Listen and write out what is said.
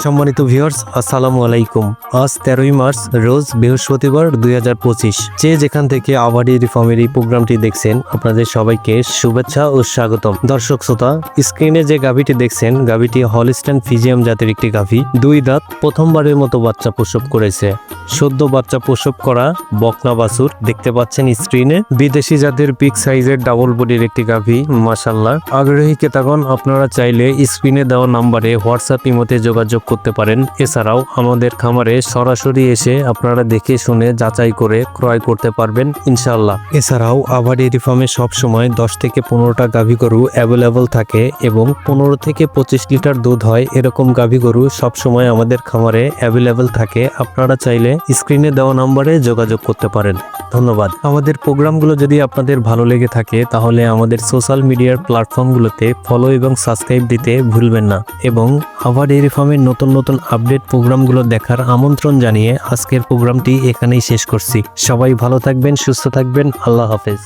সম্মানিত ভিউয়ার্স, আসসালামু আলাইকুম। আজ 13ই মার্চ, রোজ বৃহস্পতিবার 2025। যে যেখান থেকে আবার ডেইরি ফার্মের এই প্রোগ্রামটি দেখছেন, আপনাদের সবাইকে শুভেচ্ছা ও স্বাগতম। দর্শক শ্রোতা, স্ক্রিনে যে গাভীটি দেখছেন, গাভীটি হলস্টাইন ফ্রিজিয়ান জাতের একটি গাভী। 2 দাঁত, প্রথমবারের মতো বাচ্চা প্রসব করেছে। সদ্য বাচ্চা প্রসব করা বকনা বাছুর দেখতে পাচ্ছেন স্ক্রিনে। বিদেশি জাতের বিগ সাইজের ডাবল বডির একটি গাভী, মাশাআল্লাহ। আগ্রহী ক্রেতাগণ আপনারা চাইলে স্ক্রিনে দেওয়া নাম্বারে হোয়াটসঅ্যাপ ইমোতে যোগাযোগ করতে পারেন। এছাড়াও আমাদের খামারে সরাসরি এসে আপনারা দেখে শুনে যাচাই করে ক্রয় করতে পারবেন ইনশাআল্লাহ। এছাড়াও আবার ডেইরি ফার্মে সবসময় 10 থেকে 15টা গাভী গরু অ্যাভেলেবল থাকে এবং 15 থেকে 25 লিটার দুধ হয় এরকম গাভী গরু সবসময় আমাদের খামারে অ্যাভেলেবল থাকে। আপনারা চাইলে স্ক্রিনে দেওয়া নাম্বারে যোগাযোগ করতে পারেন। ধন্যবাদ। আমাদের প্রোগ্রামগুলো যদি আপনাদের ভালো লেগে থাকে তাহলে আমাদের সোশ্যাল মিডিয়ার প্ল্যাটফর্মগুলোতে ফলো এবং সাবস্ক্রাইব দিতে ভুলবেন না। এবং আবার ডেইরি ফার্মের নতুন নতুন আপডেট প্রোগ্রামগুলো দেখার আমন্ত্রণ জানিয়ে আজকের প্রোগ্রামটি এখানেই শেষ করছি। সবাই ভালো থাকবেন, সুস্থ থাকবেন। আল্লাহ হাফেজ।